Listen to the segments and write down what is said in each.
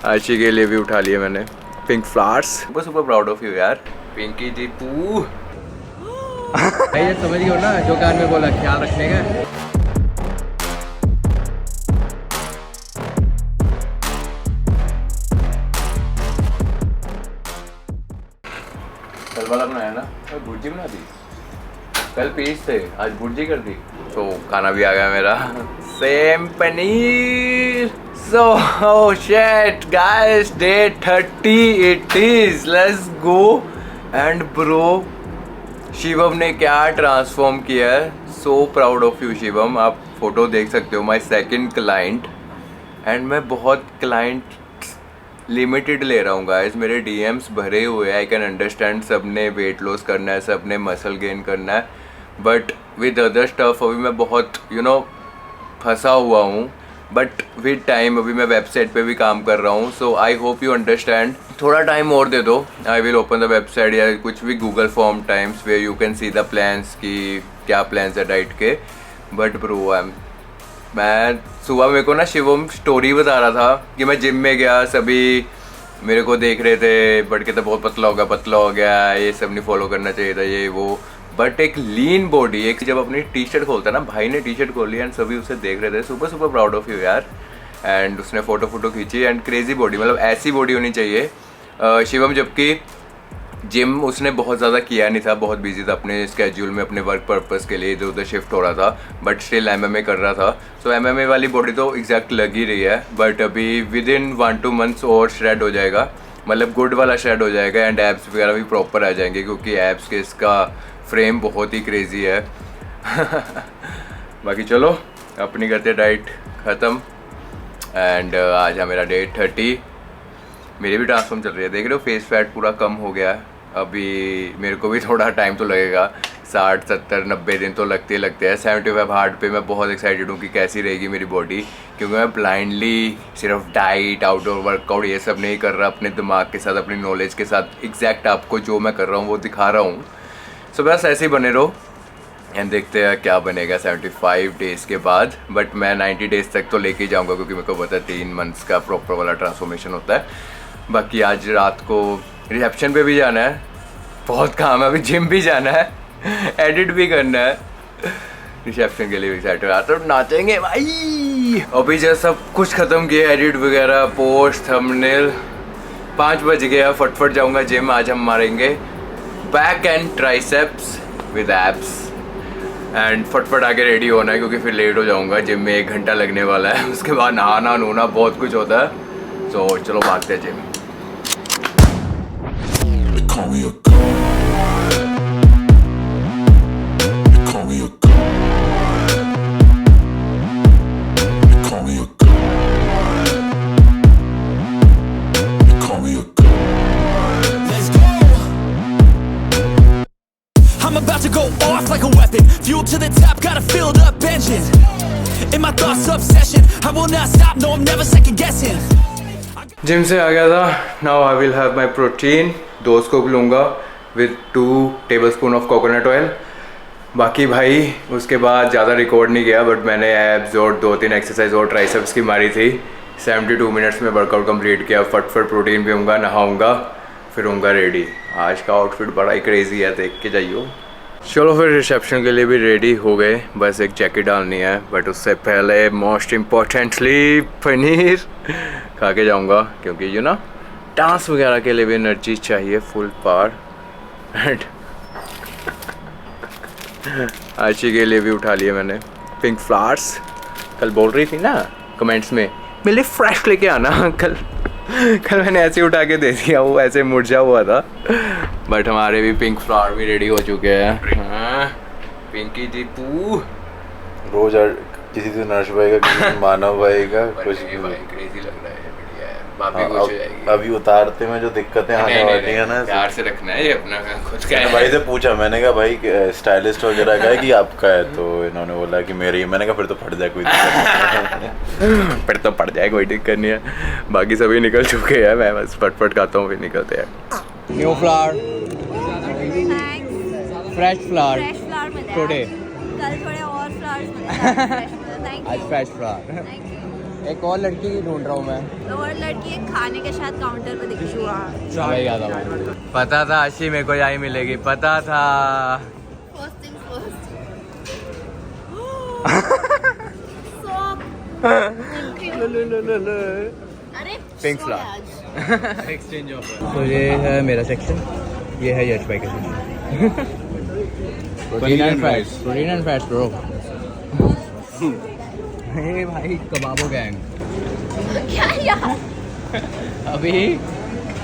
आशी के लिए भी उठा लिए मैंने pink flowers. Super super proud of you यार पिंकी जी तू। ये समझ गए हो ना जो कान में बोला ख्याल रखने का। कल वाला बनाया ना भुर्जी बना दी, कल पीस थे आज भुर्जी कर दी। तो खाना भी आ गया मेरा same paneer. So oh shit guys, day 30 it is, let's go। and bro Shivam ने क्या ट्रांसफॉर्म किया है, so proud of you Shivam. आप फोटो देख सकते हो, माय सेकंड क्लाइंट एंड मैं बहुत क्लाइंट लिमिटेड ले रहा हूँ गाइस। मेरे डीएम्स भरे हुए हैं, आई कैन अंडरस्टैंड सब ने वेट लॉस करना है, सब ने मसल गेन करना है, बट विद अदर स्टफ अभी मैं बहुत फंसा हुआ हूँ। बट विद टाइम अभी मैं वेबसाइट पे भी काम कर रहा हूँ, सो आई होप यू अंडरस्टैंड। थोड़ा टाइम और दे दो, I will open the website या कुछ भी Google form times way you can see the plans की क्या प्लान्स है डाइट के। बट ब्रो मैं सुबह मेरे को ना शिवम स्टोरी बता रहा था कि मैं जिम में गया, सभी मेरे को देख रहे थे, बट कहते बहुत पतला हो गया, ये सब नहीं फॉलो करना चाहिए था ये वो। बट एक लीन बॉडी, एक जब अपनी टी शर्ट खोलता है ना, भाई ने टी शर्ट खोली एंड सभी उसे देख रहे थे, super super proud of you यार। एंड उसने फोटो खींची एंड क्रेजी बॉडी, मतलब ऐसी बॉडी होनी चाहिए शिवम। जबकि जिम उसने बहुत ज़्यादा किया नहीं था, बहुत बिजी था अपने स्केड्यूल में, अपने वर्क पर्पस के लिए इधर उधर शिफ्ट हो रहा था, बट स्टिल एमएमए कर रहा था। सो एमएमए वाली बॉडी तो एग्जैक्ट लग ही रही है, बट अभी विद इन 1-2 मंथ्स और श्रेड हो जाएगा, मतलब गुड वाला श्रेड हो जाएगा एंड एब्स वगैरह भी प्रॉपर आ जाएंगे, क्योंकि एब्स के इसका फ्रेम बहुत ही क्रेजी है। बाकी चलो अपनी करते डाइट ख़त्म एंड आज है मेरा डे 30। मेरी भी ट्रांसफॉर्म चल रही है, देख रहे हो फेस फैट पूरा कम हो गया है। अभी मेरे को भी थोड़ा टाइम तो लगेगा, 60-70-90 दिन तो लगते हैं। 75 हार्ड पे मैं बहुत एक्साइटेड हूँ कि कैसी रहेगी मेरी बॉडी, क्योंकि मैं ब्लाइंडली सिर्फ डाइट आउटडोर वर्कआउट ये सब नहीं कर रहा, अपने दिमाग के साथ अपनी नॉलेज के साथ एग्जैक्ट आपको जो मैं कर रहा हूँ वो दिखा रहा हूँ। सो बस ऐसे ही बने रहो एंड देखते हैं क्या बनेगा 75 डेज़ के बाद। बट मैं 90 डेज़ तक तो लेके जाऊँगा, क्योंकि मेरे को पता है 3 मंथ्स का प्रॉपर वाला ट्रांसफॉर्मेशन होता है। बाकी आज रात को रिसेप्शन पे भी जाना है, बहुत काम है, अभी जिम भी जाना है, एडिट भी करना है। रिसेप्शन के लिए भी एक्साइटेड, तो नाचेंगे भाई। अभी जब सब कुछ ख़त्म किया, एडिट वगैरह, पोस्ट, थंबनेल, 5 बज गया, फटफट जाऊंगा जिम। आज हम मारेंगे back and triceps with abs and फटफट आके रेडी होना है, क्योंकि फिर लेट हो जाऊंगा। जिम में 1 घंटा लगने वाला है, उसके बाद नहाना नूना बहुत कुछ होता है। तो चलो भागते हैं gym. Call me a god. Call me a god. Call me a god. Call me a god. Let's go. I'm about to go off like a weapon. Fuel to the top, got a filled up engine. In my thoughts, obsession. I will not stop, no I'm never second guessing. Gym से आ गया था, now I will have my protein. 2 scoop लूँगा with 2 tablespoon of coconut oil. बाकी भाई उसके बाद ज़्यादा रिकॉर्ड नहीं किया, बट मैंने एब्स और 2-3 एक्सरसाइज और ट्राइसेप्स की मारी थी। 72 मिनट्स में वर्कआउट कंप्लीट किया। फटफट प्रोटीन पीऊँगा, नहाऊँगा, फिर होऊंगा रेडी। आज का आउटफिट बड़ा ही क्रेजी है, देख के जाइयो। चलो फिर रिसेप्शन के लिए भी रेडी हो गए, बस एक जैकेट डालनी है, बट उससे पहले मोस्ट इम्पॉर्टेंटली पनीर खा के जाऊँगा, क्योंकि यू ना डांस वगैरह के लिए भी एनर्जी चाहिए फुल पावर। एंड आशी के लिए भी उठा लिए मैंने पिंक फ्लावर्स। कल बोल रही थी ना कमेंट्स में मेरे लिए फ्रेश लेके आना, कल मैंने ऐसे उठा के दे दिया, वो ऐसे मुरझा हुआ था। बट हमारे भी पिंक फ्लावर भी रेडी हो चुके हैं। पिंकी जी तू रोज किसी से नर्स भाई का, किसी से मानव भाई का, कुछ भाई क्रेजी लग रहा है, बढ़िया है। भाभी खुश हो जाएगी। अभी उतारते में जो दिक्कतें आने वाली है ना, प्यार से रखना है ये अपना खुद का है। भाई से पूछा मैंने कहा भाई स्टाइलिस्ट वगैरह का है कि आपका है, तो इन्होंने बोला कि मेरी। मैंने कहा फिर तो फट जाए कोई दिक्कत फिर तो पड़ जाए कोई दिक्कत नहीं है। बाकी सभी निकल चुके हैं, मैं बस फटफट खाता हूँ फिर निकलते हैं। New flower, fresh flower today. कल थोड़े और फ्लावर्स मिले। आज फ्रेश फ्लावर। Thank you. एक और लड़की ढूंढ रहा हूँ मैं। और लड़की एक खाने के साथ काउंटर पे दिखी हुआ। वही आता हूँ। पता था आशी मेरे को यही मिलेगी, पता था। First thing first. अरे Pink so flower. आज। Exchange offer. तो ये है मेरा सेक्शन, ये है यश भाई का section. Protein and fats bro. Hey भाई कबाबो गैंग। क्या यार? अभी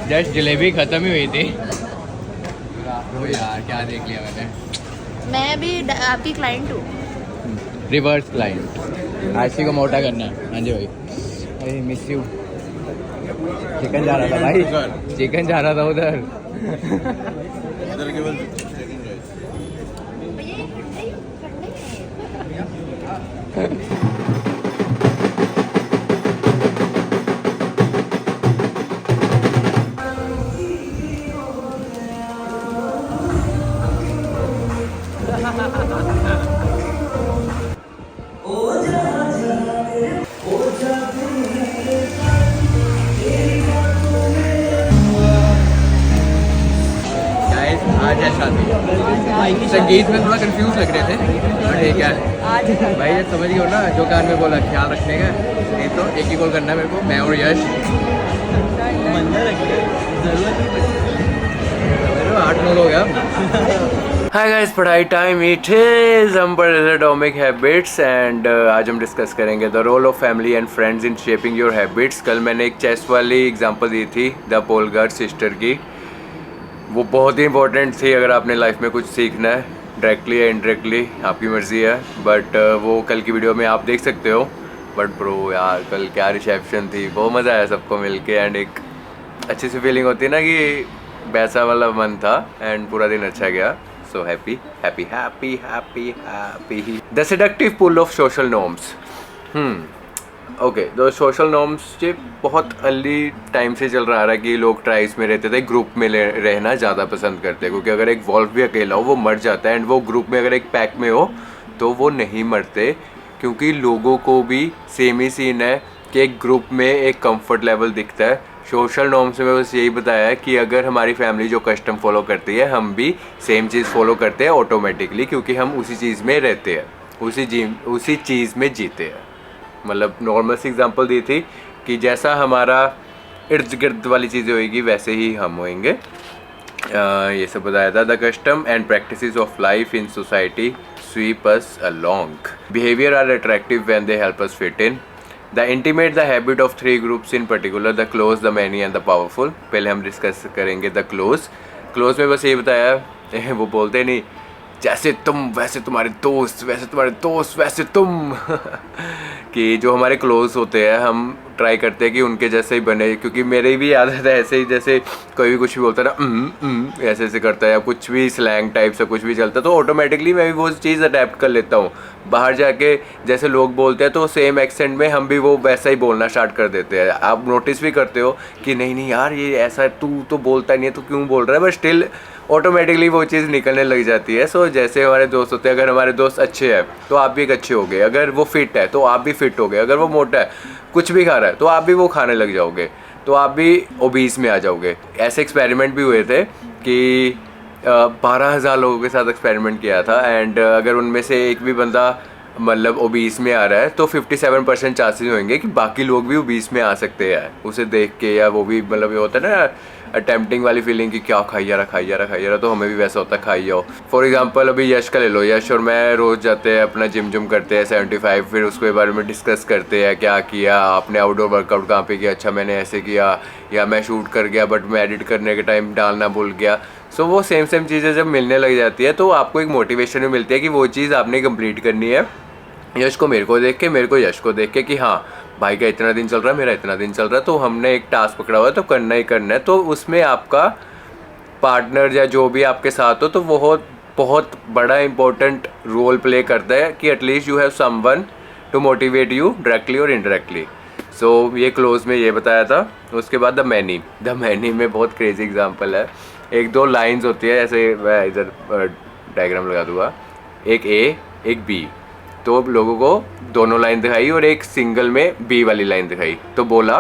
जस्ट जलेबी खत्म ही हुई थी। ओ यार क्या देख लिया मैंने। मैं भी आपकी क्लाइंट हूँ। Reverse client. आशी को मोटा करना है। हाँ जी भाई, आई मिस यू। चिकन जा रहा था भाई, चिकन जा रहा था उधर। आज है शादी। संगीत में थोड़ा कंफ्यूज लग रहे थे, बट ठीक है भाई, ये समझ गए हो ना जो कान में बोला, ख्याल रखने का। नहीं तो एक ही कॉल करना है मेरे को, मैं और यश। 8-9 लोग हैं। हाय गाइस, पढ़ाई टाइम इट इज। हम पढ़ रहे थे एटॉमिक हैबिट्स एंड आज हम डिस्कस करेंगे the role of family and friends in shaping your habits. कल मैंने एक चेस वाली एग्जांपल दी थी, द पोलगार्ड सिस्टर की। वो बहुत ही इंपॉर्टेंट थी अगर आपने लाइफ में कुछ सीखना है, डायरेक्टली या इनडायरेक्टली आपकी मर्ज़ी है। बट वो कल की वीडियो में आप देख सकते हो। बट ब्रो यार कल क्या रिसेप्शन थी, बहुत मज़ा आया सबको मिलके एंड एक अच्छी सी फीलिंग होती है ना कि वैसा वाला मन था एंड पूरा दिन अच्छा गया। So happy happy happy happy happy. The seductive pull of social norms. Okay, तो सोशल नॉर्म्स ये बहुत अर्ली टाइम से चल रहा है कि लोग ट्राइब्स में रहते थे, ग्रुप में रहना ज़्यादा पसंद करते हैं, क्योंकि अगर एक वॉल्फ भी अकेला हो वो मर जाता है एंड वो ग्रुप में अगर एक पैक में हो तो वो नहीं मरते, क्योंकि लोगों को भी सेम ही सीन है कि एक ग्रुप में एक कंफर्ट लेवल दिखता है। सोशल नॉर्म्स में बस यही बताया है कि अगर हमारी फैमिली जो कस्टम फॉलो करती है हम भी सेम चीज़ फॉलो करते हैं ऑटोमेटिकली, क्योंकि हम उसी चीज़ में रहते हैं, उसी चीज़ में जीते हैं। मतलब नॉर्मल सी एग्जांपल दी थी कि जैसा हमारा इर्द गिर्द वाली चीज़ें होएगी वैसे ही हम होएंगे। ये सब बताया था। The custom and practices of life in society sweep us along. Behaviour are attractive when they help us fit in. The intimate the habit of 3 groups in particular, the close, the many and the powerful. पहले हम discuss करेंगे the close. Close में बस ये बताया वो बोलते नहीं जैसे तुम वैसे तुम्हारे दोस्त, वैसे तुम्हारे दोस्त वैसे तुम कि जो हमारे क्लोज होते हैं हम ट्राई करते हैं कि उनके जैसे ही बने, क्योंकि मेरी भी आदत है ऐसे ही, जैसे कोई भी कुछ भी बोलता है ना ऐसे ऐसे करता है या कुछ भी स्लैंग टाइप से कुछ भी चलता है तो ऑटोमेटिकली मैं भी वो चीज़ अडेप्ट कर लेता हूँ। बाहर जाके जैसे लोग बोलते हैं तो सेम एक्सेंट में हम भी वो वैसा ही बोलना स्टार्ट कर देते हैं। आप नोटिस भी करते हो कि नहीं नहीं यार ये ऐसा तू तो बोलता नहीं है, तू क्यों बोल रहा है, बट स्टिल ऑटोमेटिकली वो चीज़ निकलने लग जाती है। सो जैसे हमारे दोस्त होते हैं, अगर हमारे दोस्त अच्छे हैं तो आप भी एक अच्छे हो गए, अगर वो फिट है तो आप भी फिट हो गए, अगर वो मोटा है कुछ भी खा रहा है तो आप भी वो खाने लग जाओगे, तो आप भी ओबीस में आ जाओगे। ऐसे एक्सपेरिमेंट भी हुए थे कि 12,000 लोगों के साथ एक्सपेरिमेंट किया था एंड अगर उनमें से एक भी बंदा मतलब ओबीस में आ रहा है तो 57% चांसेस होंगे कि बाकी लोग भी ओबीस में आ सकते हैं उसे देख के, या वो भी मतलब ये होता है ना अटेम्प्टिंग वाली फीलिंग कि क्या खाई जा रहा, तो हमें भी वैसा होता है खाई जाओ। फॉर एग्जांपल अभी यश का ले लो, यश और मैं रोज़ जाते हैं अपना जिम करते हैं 75, फिर उसके बारे में डिस्कस करते हैं क्या किया आपने, आउटडोर वर्कआउट कहाँ पे किया, अच्छा मैंने ऐसे किया, या मैं शूट कर गया बट मैं एडिट करने के टाइम डालना भूल गया। सो वो सेम चीज़ें जब मिलने लग जाती है तो आपको एक मोटिवेशन भी मिलती है कि वो चीज़ आपने कंप्लीट करनी है। यश को मेरे को देख के, मेरे को यश को देख के कि हाँ भाई का इतना दिन चल रहा है, मेरा इतना दिन चल रहा है, तो हमने एक टास्क पकड़ा हुआ है तो करना ही करना है। तो उसमें आपका पार्टनर या जो भी आपके साथ हो तो वो बहुत बड़ा इंपॉर्टेंट रोल प्ले करता है कि at least you have someone to motivate you directly और इनडायरेक्टली। सो ये क्लोज में ये बताया था। उसके बाद द मैनी में बहुत क्रेजी एग्जाम्पल है। 1-2 लाइन्स होती है, ऐसे मैं इधर डायग्राम लगा दूँगा, एक ए एक बी, तो लोगों को दोनों लाइन दिखाई और एक सिंगल में बी वाली लाइन दिखाई। तो बोला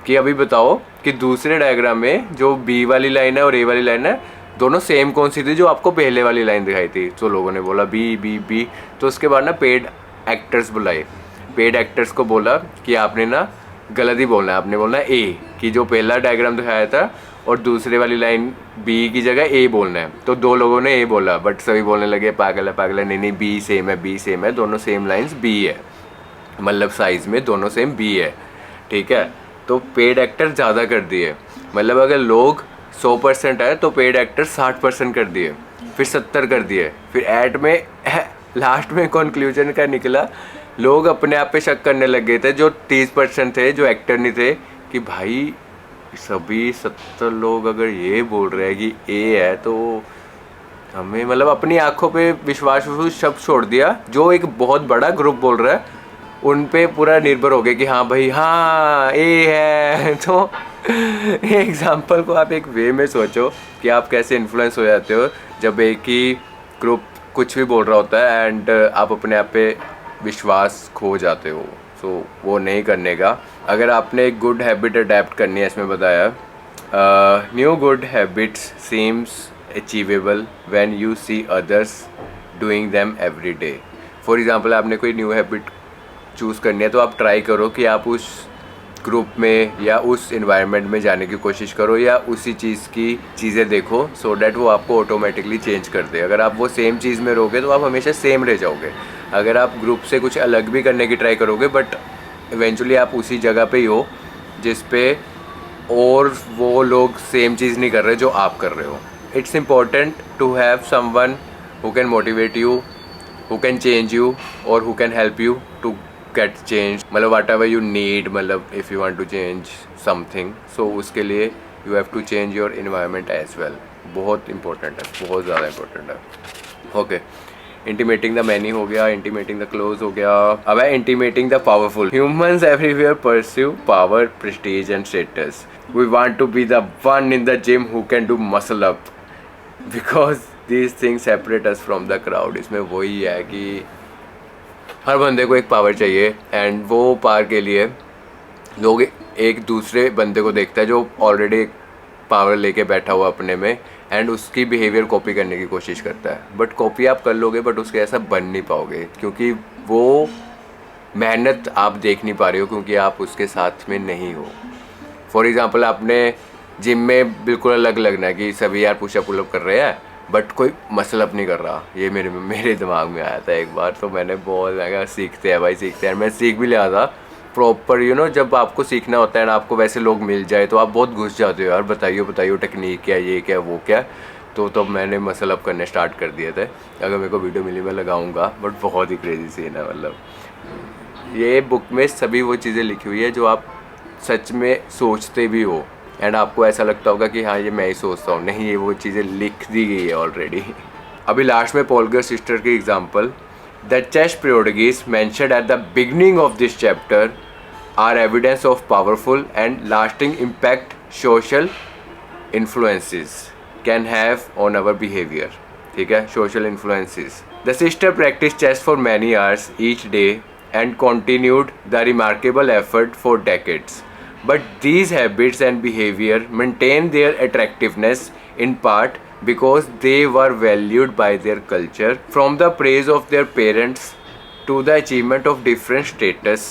कि अभी बताओ कि दूसरे डायग्राम में जो बी वाली लाइन है और ए वाली लाइन है दोनों सेम कौन सी थी जो आपको पहले वाली लाइन दिखाई थी। तो लोगों ने बोला बी बी बी। तो उसके बाद ना पेड एक्टर्स बुलाए, पेड एक्टर्स को बोला कि आपने ना गलत ही बोलना है, आपने बोलना है ए, कि जो पहला डायग्राम दिखाया था और दूसरे वाली लाइन बी की जगह ए बोलना है। तो दो लोगों ने ए बोला बट सभी बोलने लगे पागल है, नहीं बी सेम है, बी सेम है, दोनों सेम लाइंस बी है, मतलब साइज़ में दोनों सेम बी है, ठीक है। तो पेड एक्टर ज़्यादा कर दिए, मतलब अगर लोग 100% है तो पेड एक्टर 60% कर दिए, फिर 70 कर दिए, फिर एड में लास्ट में कंक्लूजन का निकला लोग अपने आप पे शक करने लग गए थे जो 30% थे जो एक्टर नहीं थे कि भाई सभी 70 लोग अगर ये बोल रहे हैं कि ए है तो हमें मतलब अपनी आंखों पे विश्वास शब्द छोड़ दिया। जो एक बहुत बड़ा ग्रुप बोल रहा है उन पे पूरा निर्भर हो गया कि हाँ भाई हाँ ए है। तो एग्जाम्पल को आप एक वे में सोचो कि आप कैसे इन्फ्लुएंस हो जाते हो जब एक ही ग्रुप कुछ भी बोल रहा होता है एंड आप अपने आप पे विश्वास खो जाते हो। सो वो नहीं करने का। अगर आपने एक गुड हैबिट अडेप्ट करनी है, इसमें बताया new good habits seems achievable when you see others doing them every day. For example आपने कोई न्यू हैबिट चूज़ करनी है तो आप ट्राई करो कि आप उस ग्रुप में या उस इन्वायरमेंट में जाने की कोशिश करो या उसी चीज़ की चीज़ें देखो सो डैट वो आपको ऑटोमेटिकली चेंज कर दे। अगर आप वो सेम चीज़ में रहोगे तो आप हमेशा सेम रह जाओगे। अगर आप ग्रुप से कुछ अलग भी करने की ट्राई करोगे बट इवेंचुअली आप उसी जगह पे ही हो जिस पे और वो लोग सेम चीज़ नहीं कर रहे जो आप कर रहे हो। It's important to have someone who can motivate you, who can change you और who can help you to get change. मतलब वट एवर यू नीड, मतलब if you want to change something so उसके लिए you have to change your environment as well. बहुत important है, बहुत ज़्यादा important है। ओके, इंटीमेटिंग द मैनी हो गया, इंटीमेटिंग द क्लोज हो गया। अब है intimating the powerful. Humans everywhere pursue power, prestige and status. We want to be the one in the gym who can do muscle up because these things separate us from the crowd. इसमें वही है कि हर बंदे को एक power चाहिए and वो power के लिए लोग एक दूसरे बंदे को देखता है जो ऑलरेडी पावर लेके बैठा हुआ अपने में एंड उसकी बिहेवियर कॉपी करने की कोशिश करता है। बट कॉपी आप कर लोगे बट उसके ऐसा बन नहीं पाओगे क्योंकि वो मेहनत आप देख नहीं पा रहे हो क्योंकि आप उसके साथ में नहीं हो। फॉर एग्ज़ाम्पल आपने जिम में बिल्कुल अलग लगना है कि सभी यार पुशअप पुलअप कर रहे हैं बट कोई मसल अप नहीं कर रहा। ये मेरे दिमाग में आया था एक बार, तो मैंने बहुत लगा सीखते हैं भाई, सीखते हैं। मैं सीख भी लिया था प्रॉपर, यू नो, जब आपको सीखना होता है ना आपको वैसे लोग मिल जाए तो आप बहुत घुस जाते हो यार, बताइए टेक्निक क्या, ये क्या वो क्या। तो तब मैंने मसल अप करने स्टार्ट कर दिए थे। अगर मेरे को वीडियो मिली मैं लगाऊंगा, बट बहुत ही क्रेजी सीन है। मतलब ये बुक में सभी वो चीज़ें लिखी हुई है जो आप सच में सोचते भी हो एंड आपको ऐसा लगता होगा कि हाँ ये मैं ही सोचता हूँ। नहीं, ये वो चीज़ें लिख दी गई है ऑलरेडी। अभी लास्ट में पोल्गर सिस्टर की example, the chess prodigies mentioned at the beginning of this chapter are evidence of powerful and lasting impact social influences can have on our behaviour. ठीक है, social influences. The sister practice chess for many hours each day and continued the remarkable effort for decades. But these habits and behavior maintained their attractiveness in part because they were valued by their culture, from the praise of their parents to the achievement of different status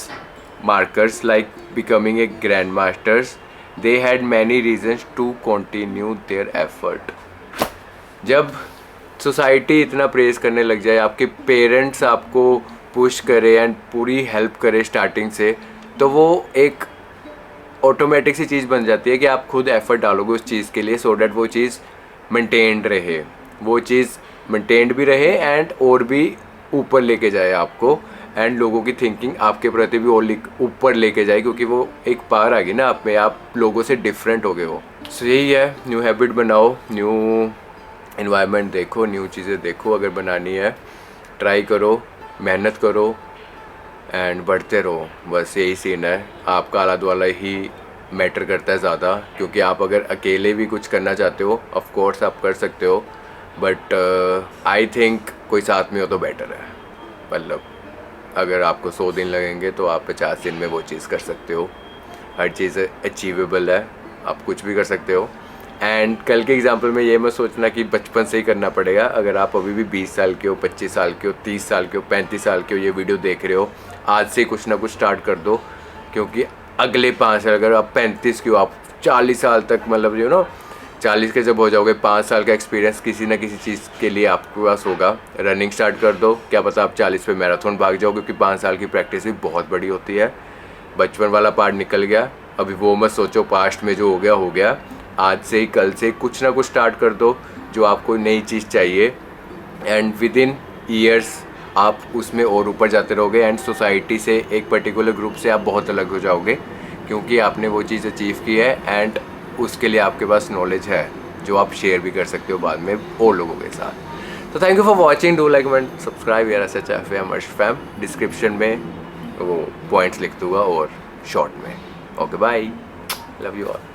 markers like becoming a grandmasters. They had many reasons to continue their effort. जब society इतना praise करने लग जाए, आपके parents आपको push करे and पूरी help करे स्टार्टिंग से, तो वो एक ऑटोमेटिक सी चीज़ बन जाती है कि आप खुद एफर्ट डालोगे उस चीज़ के लिए सो डैट वो चीज़ मेंटेन्ड रहे, वो चीज़ मेंटेन्ड भी रहे एंड और भी ऊपर लेके जाए आपको, एंड लोगों की थिंकिंग आपके प्रति भी और ऊपर लेके जाए क्योंकि वो एक पावर आ गई ना आप में, आप लोगों से डिफरेंट हो गए हो। सो यही है, न्यू हैबिट बनाओ, न्यू इन्वायरमेंट देखो, न्यू चीज़ें देखो। अगर बनानी है ट्राई करो, मेहनत करो एंड बढ़ते रहो। बस यही सीन है। आपका आला दुआला ही मैटर करता है ज़्यादा, क्योंकि आप अगर अकेले भी कुछ करना चाहते हो ऑफ कोर्स आप कर सकते हो, बट आई थिंक कोई साथ में हो तो बेटर है। मतलब अगर आपको 100 दिन लगेंगे तो आप 50 दिन में वो चीज़ कर सकते हो। हर चीज़ अचीवेबल है, आप कुछ भी कर सकते हो। एंड कल के एग्जांपल में ये मत सोचना कि बचपन से ही करना पड़ेगा। अगर आप अभी भी 20 साल के हो, 25 साल के हो, 30 साल के हो, 35 साल के हो, ये वीडियो देख रहे हो, आज से कुछ ना कुछ स्टार्ट कर दो, क्योंकि अगले 5 साल, अगर आप 35 के हो, आप 40 साल तक, मतलब 40 के जब हो जाओगे, 5 साल का एक्सपीरियंस किसी ना किसी चीज़ के लिए आपके पास होगा। रनिंग स्टार्ट कर दो, क्या पता आप 40 पे मैराथन भाग जाओ, क्योंकि 5 साल की प्रैक्टिस भी बहुत बड़ी होती है। बचपन वाला पार्ट निकल गया, अभी वो मत सोचो, पास्ट में जो हो गया। आज से ही, कल से कुछ ना कुछ स्टार्ट कर दो जो आपको नई चीज़ चाहिए, एंड विद इन ईयर्स आप उसमें और ऊपर जाते रहोगे। एंड सोसाइटी से, एक पर्टिकुलर ग्रुप से आप बहुत अलग हो जाओगे, क्योंकि आपने वो चीज़ अचीव की है एंड उसके लिए आपके पास नॉलेज है जो आप शेयर भी कर सकते हो बाद में और लोगों के साथ। तो thank you for watching, do like, comment, subscribe. यार SHF फैम, डिस्क्रिप्शन में वो पॉइंट्स लिख दूँगा और शॉर्ट में। Okay bye, love you all.